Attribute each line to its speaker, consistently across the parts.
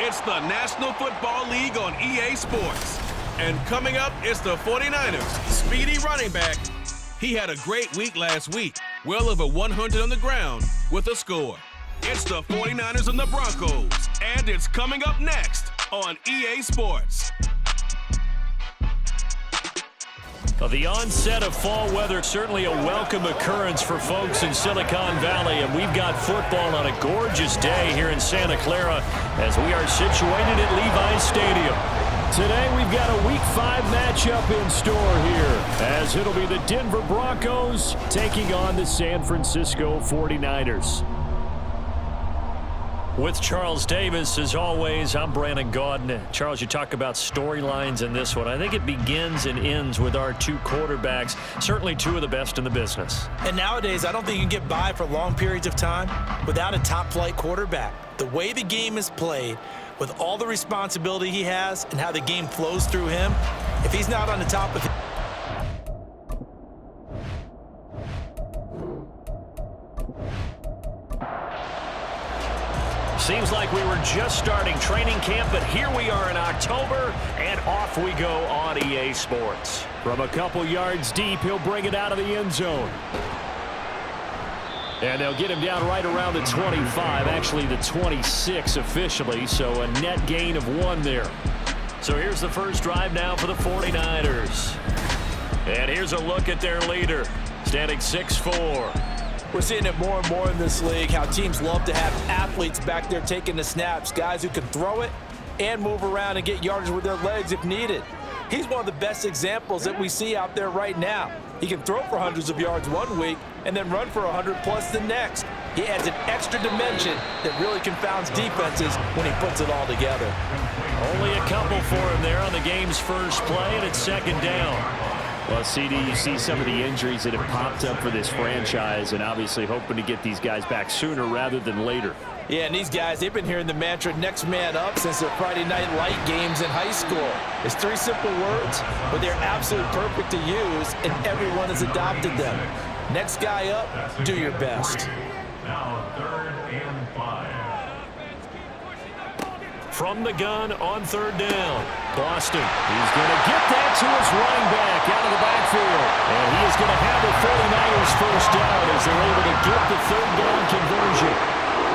Speaker 1: It's the National Football League on EA Sports. And coming up, it's the 49ers' speedy running back. He had a great week last week, well over 100 on the ground with a score. It's the 49ers and the Broncos, and it's coming up next on EA Sports.
Speaker 2: Well, the onset of fall weather, certainly a welcome occurrence for folks in Silicon Valley, and we've got football on a gorgeous day here in Santa Clara as we are situated at Levi's Stadium. Today we've got a Week 5 matchup in store here, as it'll be the Denver Broncos taking on the San Francisco 49ers. With Charles Davis, as always, I'm Brandon Gaudin. Charles, you talk about storylines in this one. I think it begins and ends with our two quarterbacks, certainly two of the best in the business.
Speaker 3: And nowadays, I don't think you can get by for long periods of time without a top-flight quarterback. The way the game is played, with all the responsibility he has and how the game flows through him, if he's not on the top of it.
Speaker 2: Seems like we were just starting training camp, but here we are in October, and off we go on EA Sports.
Speaker 4: From a couple yards deep, he'll bring it out of the end zone. And they'll get him down right around the 25, actually the 26 officially, so a net gain of 1 there.
Speaker 2: So here's the first drive now for the 49ers. And here's a look at their leader, standing 6'4".
Speaker 3: We're seeing it more and more in this league, how teams love to have athletes back there taking the snaps, guys who can throw it and move around and get yardage with their legs if needed. He's one of the best examples that we see out there right now. He can throw for hundreds of yards one week and then run for 100+ the next. He adds an extra dimension that really confounds defenses when he puts it all together.
Speaker 2: Only a couple for him there on the game's first play, and it's second down.
Speaker 4: Well, CD, you see some of the injuries that have popped up for this franchise, and obviously hoping to get these guys back sooner rather than later.
Speaker 3: Yeah, and these guys, they've been hearing the mantra next man up since their Friday night light games in high school. It's 3 simple words, but they're absolutely perfect to use, and everyone has adopted them. Next guy up, do your best.
Speaker 5: Now 3rd and 5.
Speaker 2: From the gun on 3rd down. Boston, he's going to get that to his running back out of the backfield. And he is going to have the 49ers first down as they're able to get the 3rd down conversion.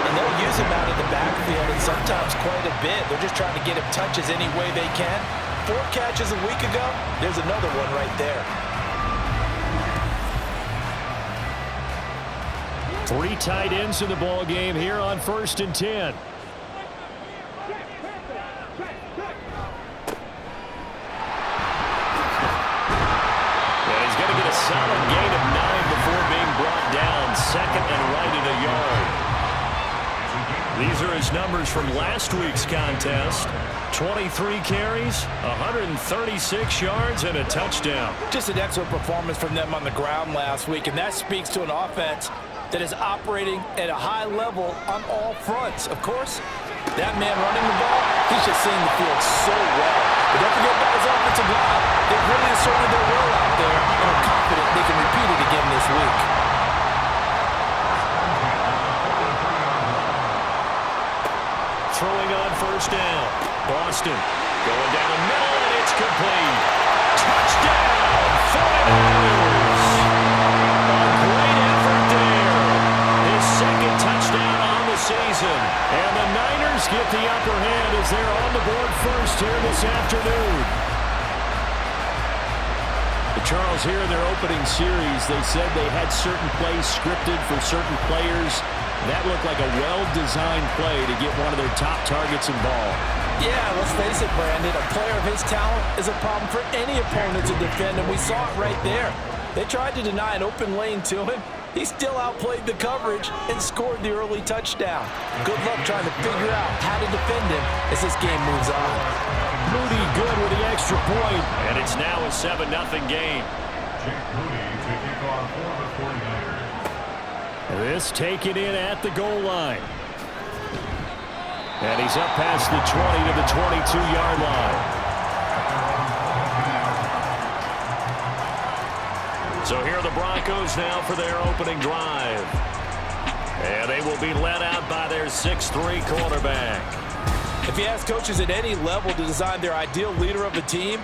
Speaker 3: And they'll use him out of the backfield, and sometimes quite a bit. They're just trying to get him touches any way they can. 4 catches a week ago, there's another one right there.
Speaker 4: 3 tight ends in the ball game here on 1st and 10.
Speaker 2: A solid gain of 9 before being brought down. 2nd and right at a yard. These are his numbers from last week's contest. 23 carries, 136 yards, and a touchdown.
Speaker 3: Just an excellent performance from them on the ground last week, and that speaks to an offense that is operating at a high level on all fronts. Of course, that man running the ball, he's just seeing the field so well. But don't forget about his offensive line. They've really asserted their will out there and are confident they can repeat it again this week.
Speaker 2: Throwing on 1st down. Boston going down the middle, and it's complete. Touchdown, 49ers. A great effort there. His 2nd touchdown on the season. And the Niners get the upper hand as they're on the board first here this afternoon.
Speaker 4: Charles, here in their opening series, they said they had certain plays scripted for certain players. That looked like a well-designed play to get one of their top targets involved.
Speaker 3: Yeah, let's face it, Brandon. A player of his talent is a problem for any opponent to defend, and we saw it right there. They tried to deny an open lane to him. He still outplayed the coverage and scored the early touchdown. Good luck trying to figure out how to defend him as this game moves on.
Speaker 4: Moody good with the extra point.
Speaker 2: And it's now a 7-0 game.
Speaker 5: Jake Moody to kick off for the 49ers.
Speaker 4: This taken in at the goal line. And he's up past the 20 to the 22-yard line.
Speaker 2: So here are the Broncos now for their opening drive. And they will be led out by their 6'3" quarterback.
Speaker 3: If you ask coaches at any level to design their ideal leader of the team,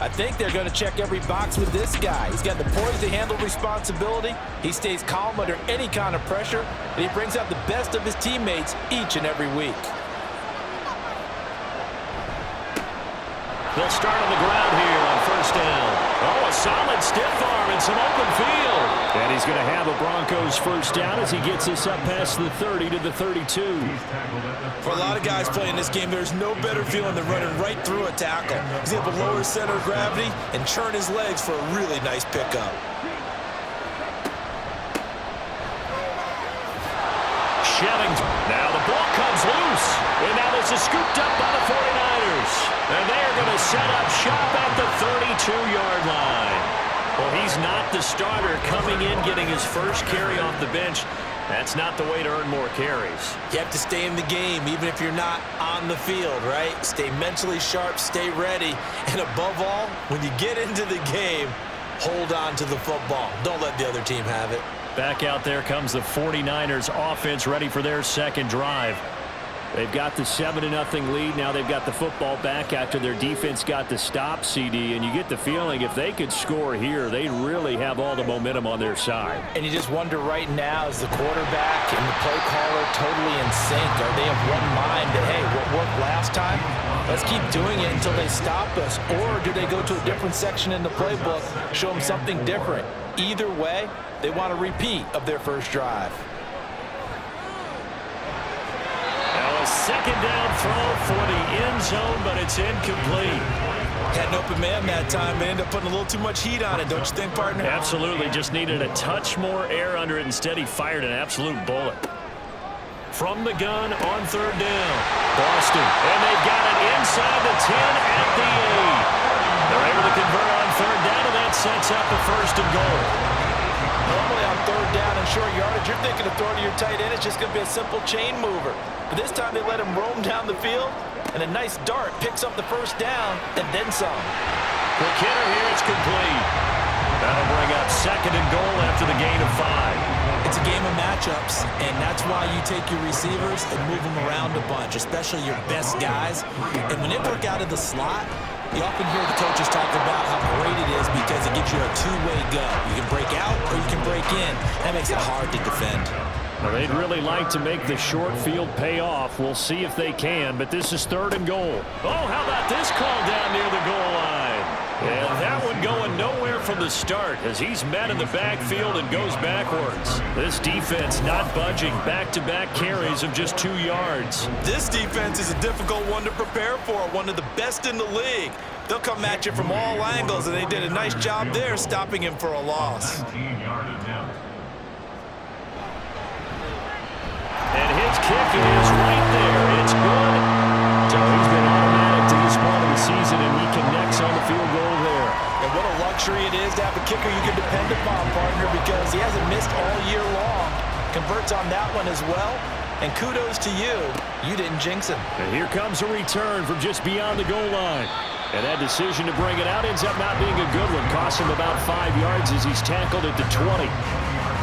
Speaker 3: I think they're going to check every box with this guy. He's got the poise to handle responsibility. He stays calm under any kind of pressure, and he brings out the best of his teammates each and every week.
Speaker 2: They'll start on the ground here on first down. Oh, a solid stiff arm and some open field. And he's going to have a Broncos first down as he gets us up past the 30 to the 32.
Speaker 3: For a lot of guys playing this game, there's no better feeling than running right through a tackle. He's able to lower his center of gravity and churn his legs for a really nice pickup.
Speaker 2: Shelling. Now the ball comes loose. And now this is scooped up by the 49ers. And they're going to set up shop at the 32-yard line. Well, he's not the starter coming in, getting his first carry off the bench. That's not the way to earn more carries.
Speaker 3: You have to stay in the game, even if you're not on the field, right? Stay mentally sharp, stay ready. And above all, when you get into the game, hold on to the football. Don't let the other team have it.
Speaker 2: Back out there comes the 49ers offense ready for their second drive. They've got the 7-0 lead. Now they've got the football back after their defense got the stop, CD. And you get the feeling if they could score here, they really have all the momentum on their side.
Speaker 3: And you just wonder right now, is the quarterback and the play caller totally in sync? Are they of one mind that, hey, what worked last time, let's keep doing it until they stop us? Or do they go to a different section in the playbook, show them something different? Either way, they want a repeat of their first drive.
Speaker 2: Second down throw for the end zone, but it's incomplete.
Speaker 3: Had an open man that time, but ended up putting a little too much heat on it, don't you think, partner?
Speaker 2: Absolutely. Just needed a touch more air under it. Instead, he fired an absolute bullet. From the gun on third down. Boston. And they've got it inside the 10 at the 8. They're able to convert on third down, and that sets up a first and goal.
Speaker 3: Normally on third down and short yardage, you're thinking of throwing to your tight end. It's just going to be a simple chain mover. But this time they let him roam down the field, and a nice dart picks up the first down and then some.
Speaker 2: Quick hitter here, it's complete. That'll bring up second and goal after the gain of 5.
Speaker 3: It's a game of matchups, and that's why you take your receivers and move them around a bunch, especially your best guys. And when they work out of the slot, you often hear the coaches talk about how great it is because it gives you a two-way go. You can break out or you can break in. That makes it hard to defend.
Speaker 2: Well, they'd really like to make the short field pay off. We'll see if they can, but this is third and goal. Oh, how about this call down near the goal line? And that one going nowhere from the start as he's met in the backfield and goes backwards. This defense not budging. Back-to-back carries of just 2 yards.
Speaker 3: This defense is a difficult one to prepare for, one of the best in the league. They'll come at you from all angles, and they did a nice job there stopping him for a loss.
Speaker 5: 17-yard attempt.
Speaker 2: And his kick is right there. It's good. So he's been automatic to this part of the season, and he connects on the field goal there.
Speaker 3: And what a luxury it is to have a kicker you can depend upon, partner, because he hasn't missed all year long. Converts on that one as well. And kudos to you. You didn't jinx him.
Speaker 2: And here comes a return from just beyond the goal line. And that decision to bring it out ends up not being a good one. Costs him about 5 yards as he's tackled at the 20.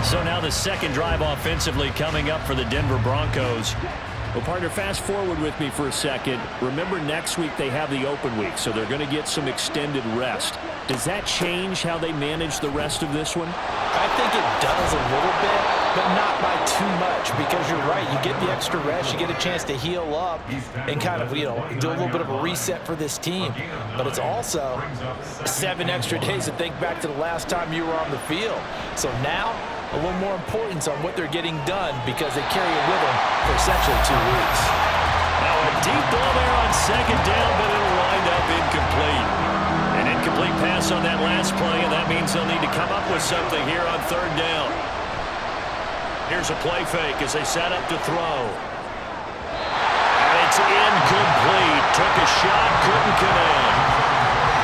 Speaker 2: So now the second drive offensively coming up for the Denver Broncos. Well, partner, fast forward with me for a second. Remember, next week they have the open week, so they're going to get some extended rest. Does that change how they manage the rest of this one?
Speaker 3: I think it does a little bit, but not by too much, because you're right. You get the extra rest, you get a chance to heal up and kind of, do a little bit of a reset for this team. But it's also 7 extra days to think back to the last time you were on the field. So now, a little more importance on what they're getting done because they carry it with them for essentially 2 weeks.
Speaker 2: Now a deep ball there on second down, but it'll wind up incomplete. An incomplete pass on that last play, and that means they'll need to come up with something here on third down. Here's a play fake as they set up to throw. And it's incomplete. Took a shot, couldn't connect.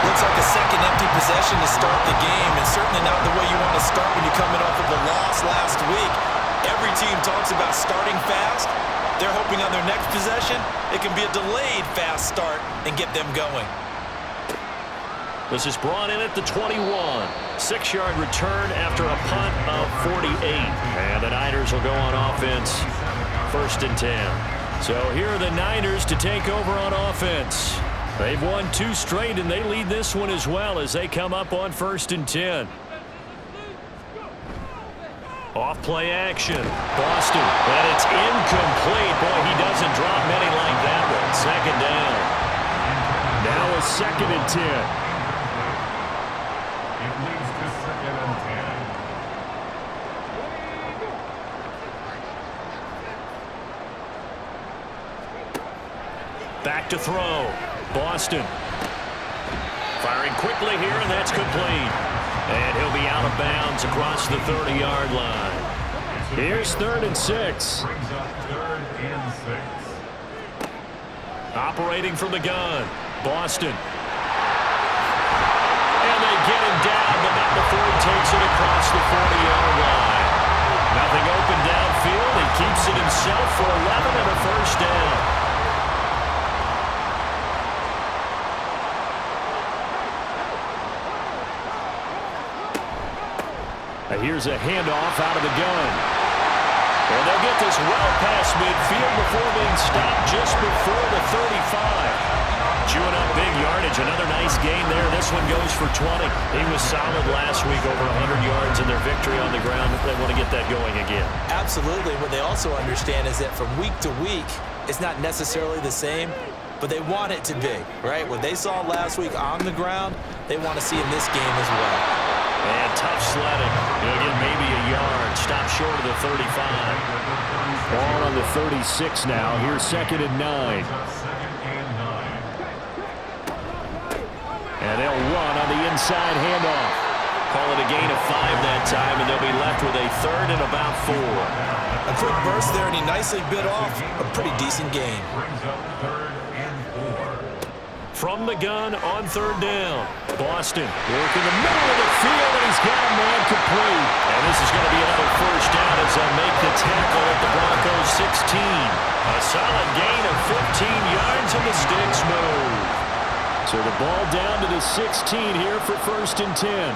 Speaker 3: Looks like a second empty possession to start the game, and certainly not the way you want to start when you're coming off of a loss last week. Every team talks about starting fast. They're hoping on their next possession, it can be a delayed fast start and get them going.
Speaker 2: This is brought in at the 21. 6-yard return after a punt of 48. And the Niners will go on offense. First and 10. So here are the Niners to take over on offense. They've won 2 straight, and they lead this one as well as they come up on 1st and 10. Off play action. Boston. And it's incomplete. Boy, he doesn't drop many like that one. 2nd down.
Speaker 4: Now a 2nd and 10.
Speaker 5: It leads to 2nd and 10.
Speaker 2: Back to throw. Boston. Firing quickly here, and that's complete. And he'll be out of bounds across the 30-yard line.
Speaker 4: Here's 3rd and 6.
Speaker 5: Brings up 3rd and 6.
Speaker 2: Operating from the gun. Boston. And they get him down, but not before he takes it across the 40-yard line. Nothing open downfield. He keeps it himself for 11 and a 1st down.
Speaker 4: Here's a handoff out of the gun.
Speaker 2: And they'll get this well past midfield before being stopped just before the 35. Chewing up big yardage. Another nice gain there. This one goes for 20. He was solid last week, over 100 yards in their victory on the ground. They want to get that going again.
Speaker 3: Absolutely. What they also understand is that from week to week, it's not necessarily the same, but they want it to be, right? What they saw last week on the ground, they want to see in this game as well.
Speaker 2: And tough sledding. He'll get maybe a yard. Stop short of the 35.
Speaker 4: Ball on the 36 now. Here's 2nd and 9. And they'll run on the inside handoff.
Speaker 2: Call it a gain of 5 that time, and they'll be left with a 3rd and about 4.
Speaker 3: A quick burst there, and he nicely bit off a pretty decent gain.
Speaker 5: Brings up 3rd and 4.
Speaker 2: From the gun on 3rd down. Boston working the middle of the field, and he's got a man complete. And this is going to be another 1st down as they'll make the tackle at the Broncos 16. A solid gain of 15 yards, and the sticks move.
Speaker 4: So the ball down to the 16 here for 1st and 10.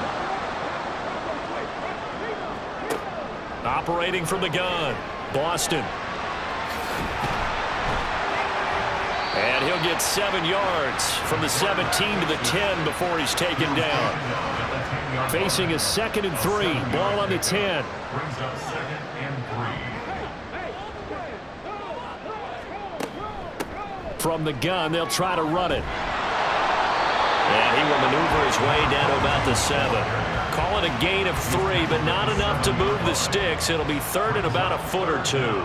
Speaker 2: Operating from the gun. Boston. And he'll get 7 yards from the 17 to the 10 before he's taken down.
Speaker 4: Facing a 2nd and 3. Ball on the 10.
Speaker 5: Brings up 2nd and 3.
Speaker 4: From the gun, they'll try to run it.
Speaker 2: And he will maneuver his way down to about the 7. Call it a gain of 3, but not enough to move the sticks. It'll be 3rd and about a foot or 2.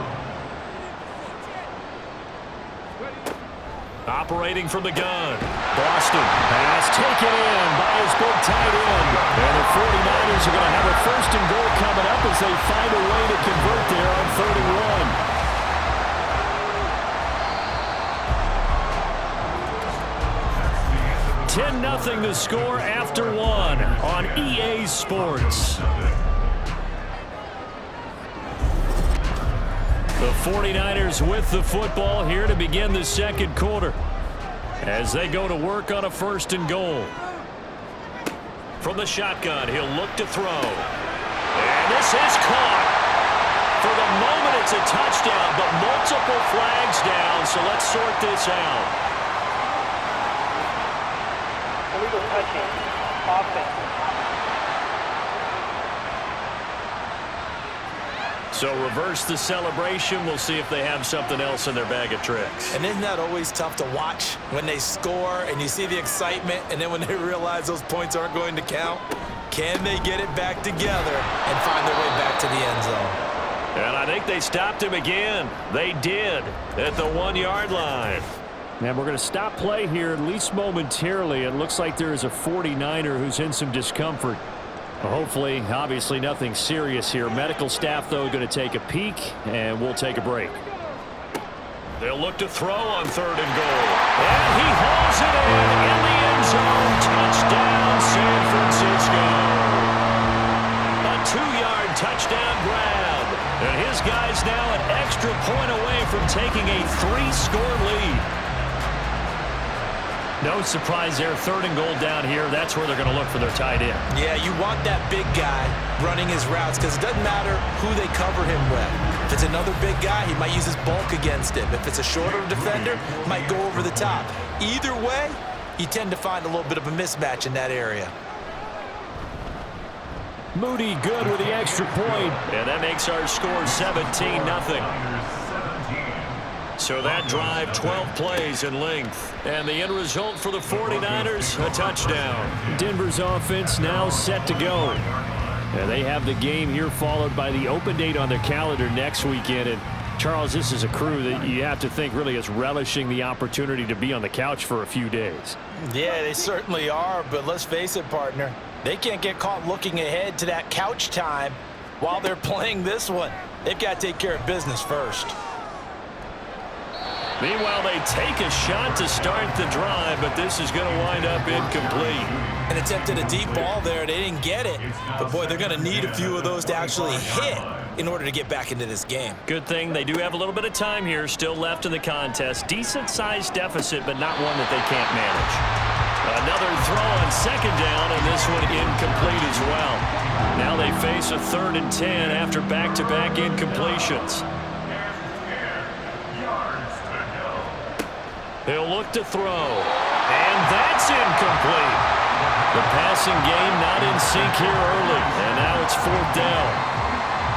Speaker 2: Operating from the gun. Boston.
Speaker 4: Pass taken in by his big tight end. And the 49ers are going to have a 1st and goal coming up as they find a way to convert there on 3rd and 1. 10-0 the score after 1 on EA Sports. The 49ers with the football here to begin the 2nd quarter as they go to work on a 1st and goal. From the shotgun, he'll look to throw. And this is caught. For the moment, it's a touchdown, but multiple flags down, so let's sort this out.
Speaker 6: Illegal touching. Offense.
Speaker 2: So reverse the celebration. We'll see if they have something else in their bag of tricks.
Speaker 3: And isn't that always tough to watch when they score and you see the excitement, and then when they realize those points aren't going to count? Can they get it back together and find their way back to the end zone?
Speaker 2: And I think they stopped him again. They did at the 1-yard line.
Speaker 4: And we're going to stop play here, at least momentarily. It looks like there is a 49er who's in some discomfort. Well, hopefully, obviously, nothing serious here. Medical staff, though, going to take a peek, and we'll take a break.
Speaker 2: They'll look to throw on 3rd and goal. And he hauls it in the end zone. Touchdown, San Francisco. A 2-yard touchdown grab. And his guy's now an extra point away from taking a 3-score lead. No surprise there, 3rd and goal down here. That's where they're going to look for their tight end.
Speaker 3: Yeah, you want that big guy running his routes because it doesn't matter who they cover him with. If it's another big guy, he might use his bulk against him. If it's a shorter defender, he might go over the top. Either way, you tend to find a little bit of a mismatch in that area.
Speaker 2: Moody good with the extra point. And that makes our score 17-0. So that drive, 12 plays in length. And the end result for the 49ers, a touchdown. Denver's offense now set to go. And they have the game here followed by the open date on their calendar next weekend. And Charles, this is a crew that you have to think really is relishing the opportunity to be on the couch for a few days.
Speaker 3: Yeah, they certainly are, but let's face it, partner. They can't get caught looking ahead to that couch time while they're playing this one. They've got to take care of business first.
Speaker 2: Meanwhile, they take a shot to start the drive, but this is going to wind up incomplete.
Speaker 3: And attempted a deep ball there. They didn't get it. But, boy, they're going to need a few of those to actually hit in order to get back into this game.
Speaker 2: Good thing they do have a little bit of time here still left in the contest. Decent-sized deficit, but not one that they can't manage. Another throw on second down, and this one incomplete as well. Now they face a 3rd and 10 after back-to-back incompletions. He'll look to throw, and that's incomplete. The passing game not in sync here early, and now it's 4th down.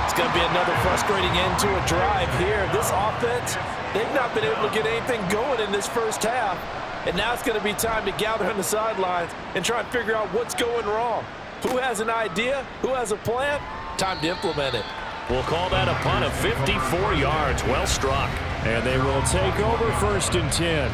Speaker 3: It's going to be another frustrating end to a drive here. This offense, they've not been able to get anything going in this first half, and now it's going to be time to gather on the sidelines and try and figure out what's going wrong. Who has an idea? Who has a plan? Time to implement it.
Speaker 2: We'll call that a punt of 54 yards. Well struck. And they will take over 1st and 10.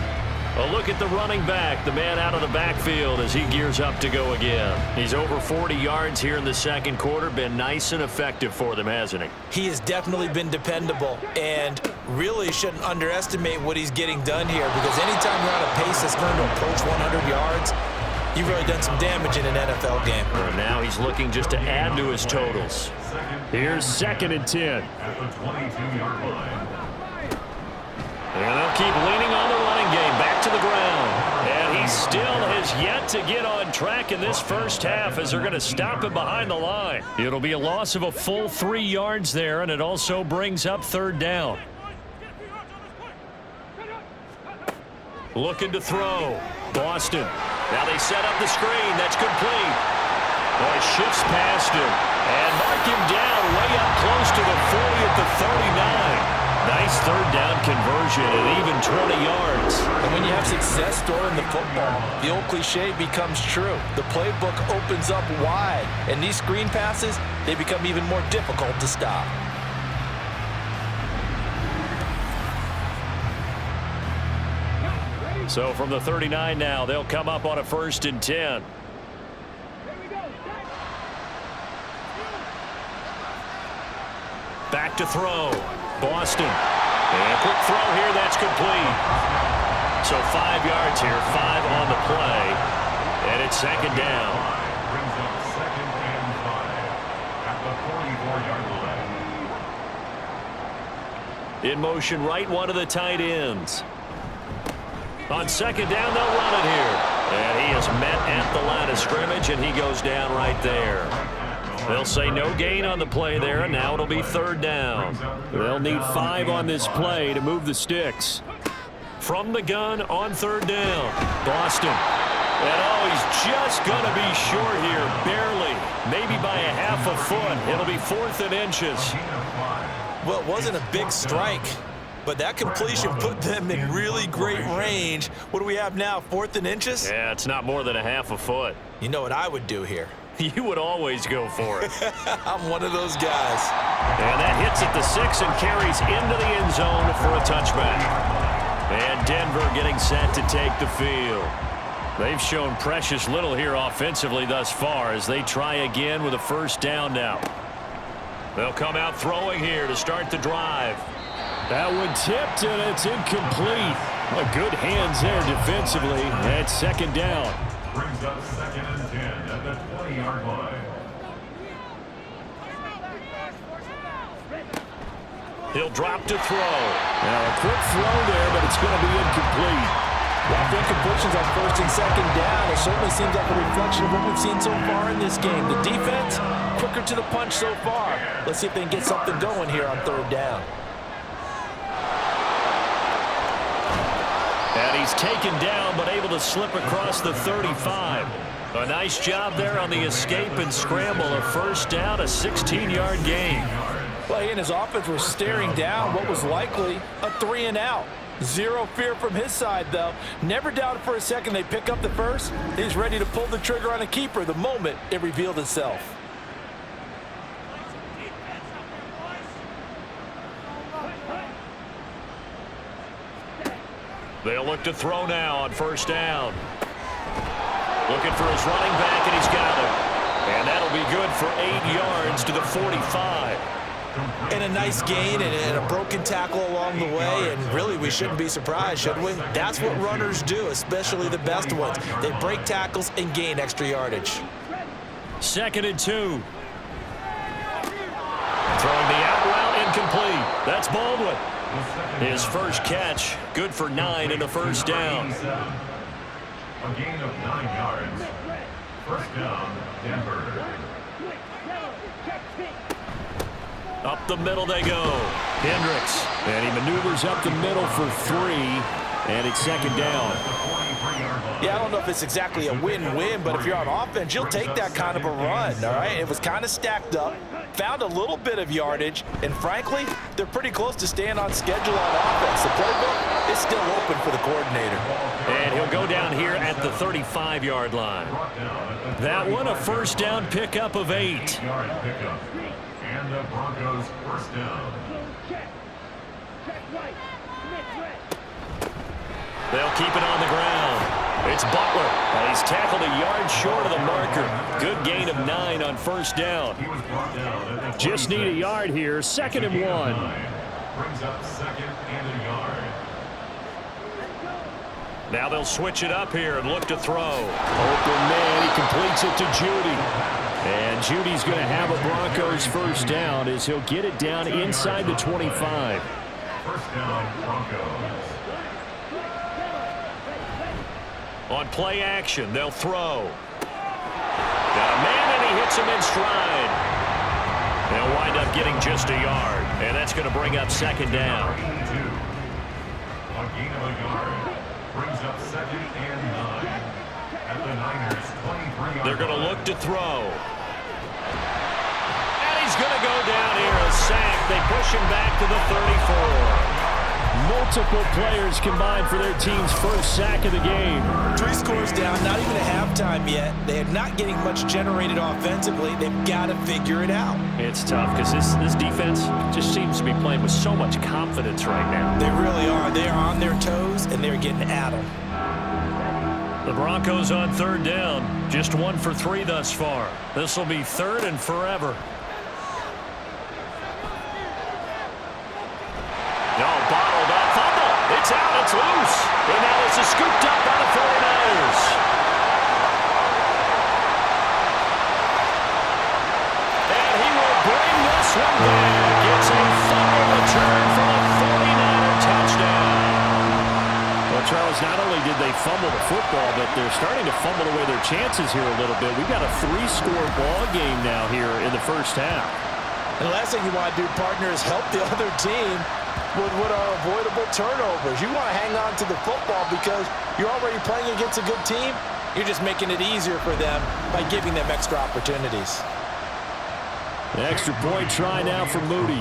Speaker 2: A look at the running back, the man out of the backfield as he gears up to go again. He's over 40 yards here in the second quarter. Been nice and effective for them, hasn't he?
Speaker 3: He has definitely been dependable and really shouldn't underestimate what he's getting done here, because anytime you're on a pace that's going to approach 100 yards, you've really done some damage in an NFL game.
Speaker 2: And now he's looking just to add to his totals. Here's 2nd and 10.
Speaker 5: At the 22-yard line.
Speaker 2: And they'll keep leaning on the running game back to the ground. And he still has yet to get on track in this first half as they're going to stop him behind the line. It'll be a loss of a full 3 yards there, and it also brings up 3rd down. Looking to throw. Boston. Now they set up the screen. That's complete. Boy, shifts past him. And mark him down way up close to the 40 at the 39. Nice 3rd down conversion at even 20 yards.
Speaker 3: And when you have success throwing the football, the old cliche becomes true. The playbook opens up wide, and these screen passes, they become even more difficult to stop.
Speaker 2: So from the 39 now, they'll come up on a 1st and 10. Back to throw. Boston. And quick throw here, that's complete. So 5 yards here, 5 on the play. And it's 2nd down.
Speaker 5: Brings up 2nd and 5 at the 44-yard line.
Speaker 2: In motion right, one of the tight ends. On 2nd down, they'll run it here. And he is met at the line of scrimmage, and he goes down right there. They'll say no gain on the play there, and now it'll be 3rd down. They'll need 5 on this play to move the sticks. From the gun on 3rd down, Boston. And he's just going to be short here, barely, maybe by a half a foot. It'll be 4th and inches.
Speaker 3: Well, it wasn't a big strike, but that completion put them in really great range. What do we have now, 4th and inches?
Speaker 2: Yeah, it's not more than a half a foot.
Speaker 3: You know what I would do here?
Speaker 2: You would always go for it.
Speaker 3: I'm one of those guys.
Speaker 2: And that hits at the 6 and carries into the end zone for a touchback. And Denver getting set to take the field. They've shown precious little here offensively thus far as they try again with a 1st down now. They'll come out throwing here to start the drive. That one tipped, and it's incomplete. Good hands there defensively. That's 2nd down.
Speaker 5: Brings up 2nd and 10 at the 20-yard line.
Speaker 2: He'll drop to throw. Now a quick throw there, but it's going to be incomplete.
Speaker 3: Well, incompletions on first and second down. It certainly seems like a reflection of what we've seen so far in this game. The defense, quicker to the punch so far. Let's see if they can get something going here on third down.
Speaker 2: And he's taken down, but able to slip across the 35. A nice job there on the escape and scramble. A first down, a 16-yard gain.
Speaker 3: Well, he and his offense were staring down what was likely a 3-and-out. Zero fear from his side, though. Never doubted for a second they pick up the first. He's ready to pull the trigger on a keeper the moment it revealed itself.
Speaker 2: They'll look to throw now on first down. Looking for his running back, and he's got him. And that'll be good for 8 yards to the 45.
Speaker 3: And a nice gain and a broken tackle along the way, and really we shouldn't be surprised, should we? That's what runners do, especially the best ones. They break tackles and gain extra yardage.
Speaker 2: 2nd and 2. Throwing the out route incomplete. That's Baldwin. His first catch, good for 9 and a first down.
Speaker 5: A gain of 9 yards. First down, Denver.
Speaker 2: Up the middle they go. Hendricks. And he maneuvers up the middle for 3. And it's 2nd down.
Speaker 3: Yeah, I don't know if it's exactly a win-win, but if you're on offense, you'll take that kind of a run, all right? It was kind of stacked up, found a little bit of yardage, and frankly, they're pretty close to staying on schedule on offense. The playbook is still open for the coordinator.
Speaker 2: And he'll go down here at the 35-yard line. That one, a first down pickup of 8.
Speaker 5: And the Broncos first down.
Speaker 2: They'll keep it on the ground. It's Butler. And he's tackled a yard short of the marker. Good gain of 9 on first down. Just need a yard here. 2nd and 1.
Speaker 5: Brings up 2nd and a yard.
Speaker 2: Now they'll switch it up here and look to throw. Open man. He completes it to Judy. And Judy's going to have a Broncos first down as he'll get it down inside the 25.
Speaker 5: First down, Broncos.
Speaker 2: On play action, they'll throw. Got a man, and he hits him in stride. They'll wind up getting just a yard, and that's going to bring up 2nd down.
Speaker 5: A gain of a yard brings up 2nd and 9. At the Niners, 23.
Speaker 2: They're going to look to throw. And he's going to go down here, a sack. They push him back to the 34. Multiple players combined for their team's first sack of the game.
Speaker 3: 3 scores down, not even at halftime yet. They are not getting much generated offensively. They've got to figure it out.
Speaker 2: It's tough because this defense just seems to be playing with so much confidence right now.
Speaker 3: They really are. They are on their toes, and they're getting at them.
Speaker 2: The Broncos on 3rd down. Just 1 for 3 thus far. This will be 3rd and forever. Bottled up, fumble. It's out, it's loose. And now this is scooped up by the 49ers. And he will bring this one back. It's a fumble return for a 49er touchdown. Well, Charles, not only did they fumble the football, but they're starting to fumble away their chances here a little bit. We've got a 3-score ball game now here in the first half.
Speaker 3: And the last thing you want to do, partner, is help the other team with what are avoidable turnovers. You want to hang on to the football because you're already playing against a good team. You're just making it easier for them by giving them extra opportunities.
Speaker 2: An extra point try now for Moody.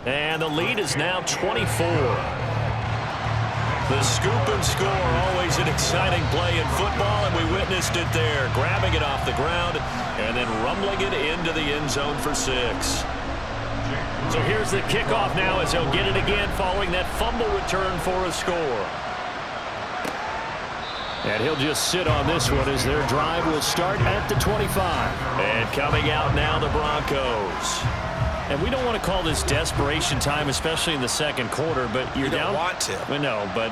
Speaker 2: And the lead is now 24. The scoop and score, always an exciting play in football, and we witnessed it there, grabbing it off the ground and then rumbling it into the end zone for 6. So here's the kickoff now as he'll get it again following that fumble return for a score. And he'll just sit on this one as their drive will start at the 25. And coming out now, the Broncos. And we don't want to call this desperation time, especially in the 2nd quarter, but you're down.
Speaker 3: You don't want to.
Speaker 2: Well, no, but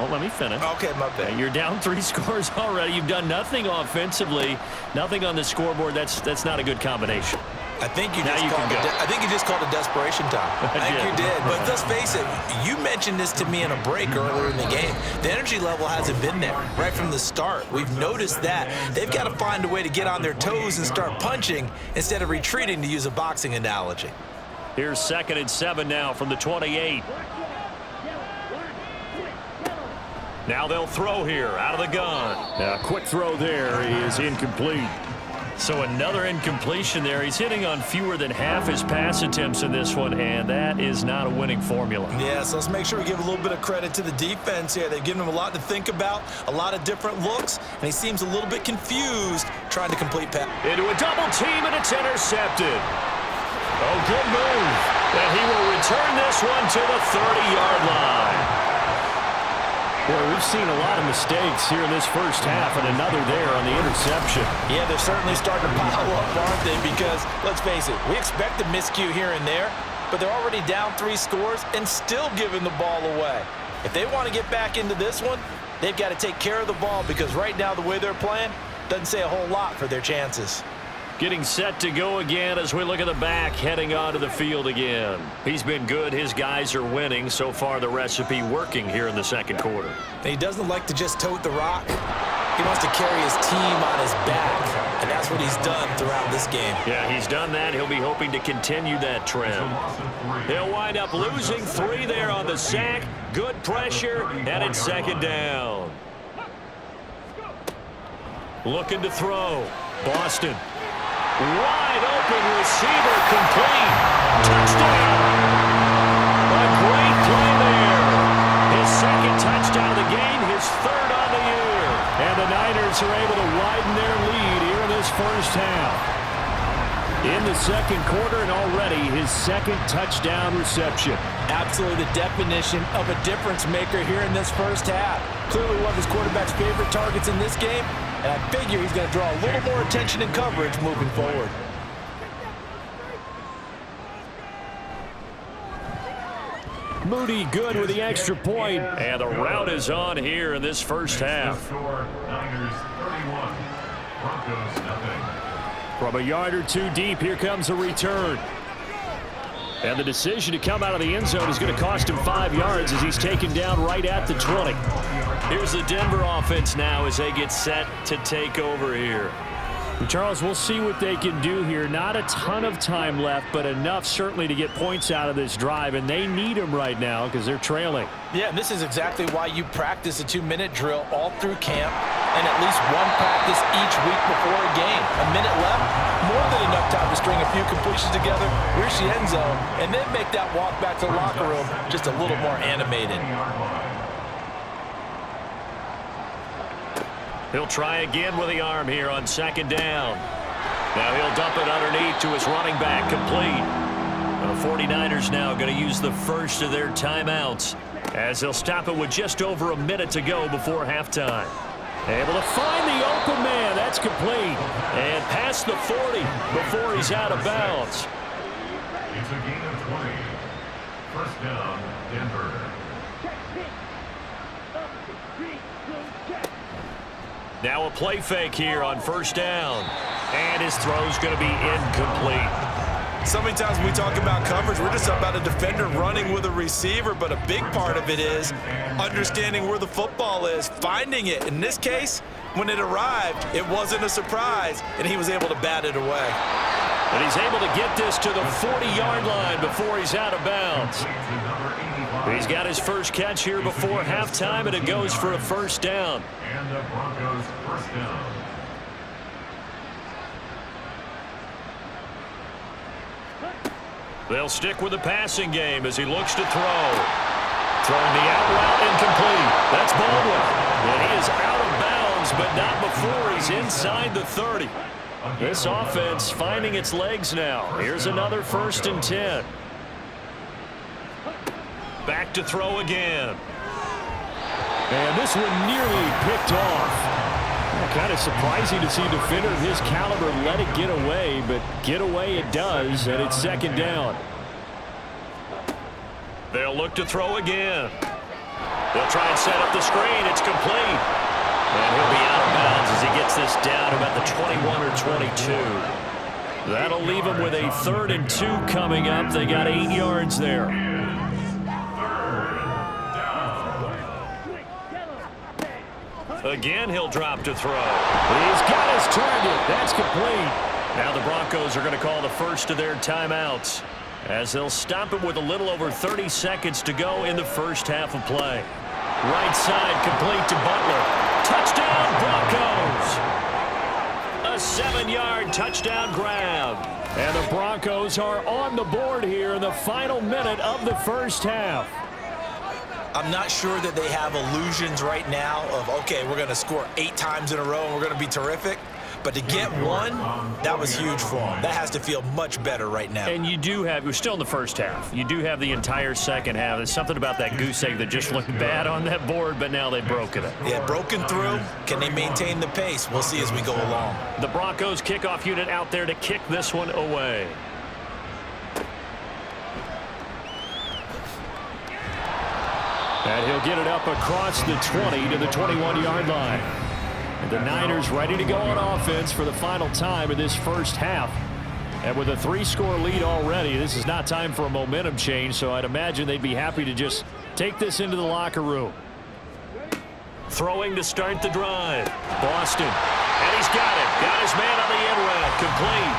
Speaker 2: let me finish.
Speaker 3: Okay, my bad.
Speaker 2: You're down 3 scores already. You've done nothing offensively, nothing on the scoreboard. That's not a good combination.
Speaker 3: I think you
Speaker 2: Now
Speaker 3: just
Speaker 2: you
Speaker 3: called
Speaker 2: can go.
Speaker 3: I think you just called a desperation time. I think you did. But let's face it, you mentioned this to me in a break earlier in the game. The energy level hasn't been there right from the start. We've noticed that. They've got to find a way to get on their toes and start punching instead of retreating, to use a boxing analogy.
Speaker 2: Here's 2nd and 7 now from the 28. Now they'll throw here out of the gun.
Speaker 4: A quick throw there is incomplete.
Speaker 2: So another incompletion there. He's hitting on fewer than half his pass attempts in this one, and that is not a winning formula.
Speaker 3: Yeah, so let's make sure we give a little bit of credit to the defense here. They've given him a lot to think about, a lot of different looks, and he seems a little bit confused trying to complete pass.
Speaker 2: Into a double team, and it's intercepted. Oh, good move. And he will return this one to the 30-yard line.
Speaker 4: Boy, we've seen a lot of mistakes here in this first half, and another there on the interception.
Speaker 3: Yeah, they're certainly starting to pile up, aren't they? Because, let's face it, we expect a miscue here and there, but they're already down 3 scores and still giving the ball away. If they want to get back into this one, they've got to take care of the ball, because right now the way they're playing doesn't say a whole lot for their chances.
Speaker 2: Getting set to go again as we look at the back, heading onto the field again. He's been good. His guys are winning. So far, the recipe working here in the second quarter.
Speaker 3: And he doesn't like to just tote the rock. He wants to carry his team on his back, and that's what he's done throughout this game.
Speaker 2: Yeah, he's done that. He'll be hoping to continue that trend. He'll wind up losing 3 there on the sack. Good pressure, and it's 2nd down. Looking to throw. Boston. Wide open receiver, complete. Touchdown. A great play there. His 2nd touchdown of the game, his 3rd on the year.
Speaker 4: And the Niners are able to widen their lead here in this first half. In the second quarter, and already his 2nd touchdown reception.
Speaker 3: Absolutely the definition of a difference maker here in this first half. Clearly one of his quarterback's favorite targets in this game, and I figure he's going to draw a little more attention and coverage moving forward.
Speaker 4: Moody good with the extra point.
Speaker 2: And the route is on here in this first half.
Speaker 5: Niners 31, Broncos nothing.
Speaker 4: From a yard or 2 deep, here comes a return. And the decision to come out of the end zone is going to cost him 5 yards as he's taken down right at the 20.
Speaker 2: Here's the Denver offense now as they get set to take over here.
Speaker 4: And Charles, we'll see what they can do here. Not a ton of time left, but enough certainly to get points out of this drive, and they need them right now because they're trailing.
Speaker 3: Yeah, and this is exactly why you practice a 2-minute drill all through camp and at least one practice each week before a game. A minute left, more than enough time to string a few completions together, reach the end zone, and then make that walk back to the locker room just a little more animated.
Speaker 2: He'll try again with the arm here on 2nd down. Now he'll dump it underneath to his running back, complete. The 49ers now going to use the first of their timeouts as they'll stop it with just over a minute to go before halftime.
Speaker 4: Able to find the open man. That's complete.
Speaker 2: And past the 40 before he's out of bounds.
Speaker 5: It's a gain of 20. First down, Denver.
Speaker 2: Now a play fake here on 1st down. And his throw's going to be incomplete.
Speaker 3: So many times when we talk about coverage, we're just about a defender running with a receiver, but a big part of it is understanding where the football is, finding it. In this case, when it arrived, it wasn't a surprise, and he was able to bat it away.
Speaker 2: But he's able to get this to the 40-yard line before he's out of bounds. He's got his first catch here before halftime, and it goes for a 1st down.
Speaker 5: And the Broncos first down.
Speaker 2: They'll stick with the passing game as he looks to throw. Throwing the out route incomplete. That's Baldwin. And he is out of bounds, but not before he's inside the 30. This offense finding its legs now. Here's another 1st and 10. Back to throw again.
Speaker 4: And this one nearly picked off. Kind of surprising to see a defender of his caliber let it get away, but get away it does, and it's 2nd down.
Speaker 2: They'll look to throw again. They'll try and set up the screen. It's complete. And he'll be out of bounds as he gets this down about the 21 or 22. That'll leave them with a 3rd and 2 coming up. They got 8 yards there. Again, he'll drop to throw. He's got his target. That's complete. Now the Broncos are going to call the first of their timeouts, as they'll stop it with a little over 30 seconds to go in the first half of play. Right side complete to Butler. Touchdown, Broncos! A 7-yard touchdown grab. And the Broncos are on the board here in the final minute of the first half.
Speaker 3: I'm not sure that they have illusions right now of, okay, we're going to score 8 times in a row and we're going to be terrific. But to get one, that was huge for them. That has to feel much better right now.
Speaker 2: And you do have, we're still in the first half. You do have the entire second half. There's something about that goose egg that just looked bad on that board, but now they've broken it.
Speaker 3: Yeah, broken through. Can they maintain the pace? We'll see as we go along.
Speaker 2: The Broncos kickoff unit out there to kick this one away. And he'll get it up across the 20 to the 21-yard line. And the Niners ready to go on offense for the final time in this first half. And with a 3-score lead already, this is not time for a momentum change, so I'd imagine they'd be happy to just take this into the locker room. Throwing to start the drive. Boston. And he's got it. Got his man on the end route. Complete.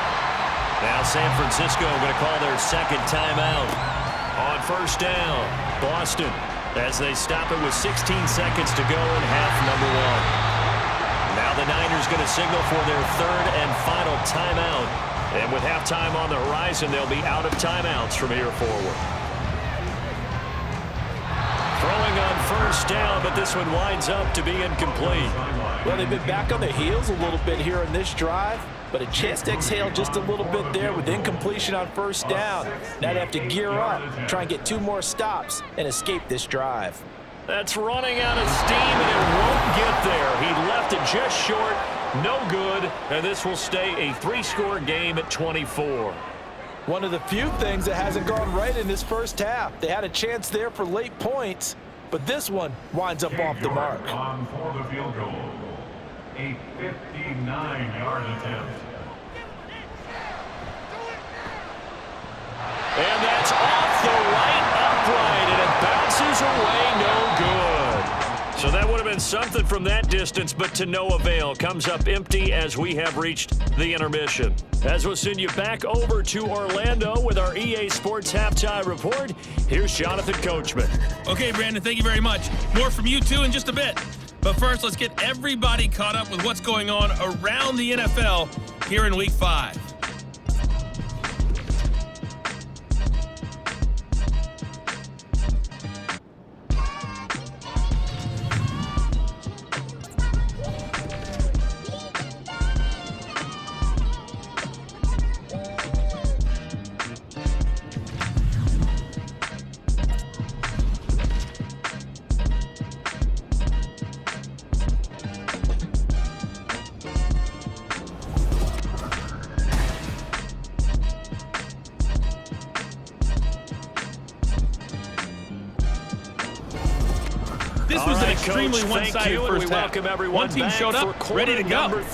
Speaker 2: Now San Francisco going to call their second timeout. On first down, Boston, as they stop it with 16 seconds to go in half number 1. Now the Niners going to signal for their 3rd and final timeout. And with halftime on the horizon, they'll be out of timeouts from here forward. Throwing on first down, but this one winds up to be incomplete.
Speaker 3: Well, they've been back on their heels a little bit here in this drive, but a chance to exhale just a little bit there with incompletion on first down. Now they have to gear up, try and get 2 more stops, and escape this drive.
Speaker 2: That's running out of steam, and it won't get there. He left it just short, no good, and this will stay a 3-score game at 24.
Speaker 3: One of the few things that hasn't gone right in this first half. They had a chance there for late points, but this one winds up off the mark.
Speaker 5: On for the field goal. A 59-yard attempt.
Speaker 2: And that's off the right upright, and it bounces away, no good. So that would have been something from that distance, but to no avail. Comes up empty as we have reached the intermission. As we'll send you back over to Orlando with our EA Sports Halftime Report, here's Jonathan Coachman.
Speaker 1: Okay, Brandon, thank you very much. More from you, too, in just a bit. But first, let's get everybody caught up with what's going on around the NFL here in Week 5. This was an extremely one-sided first half. One team showed up, ready to go.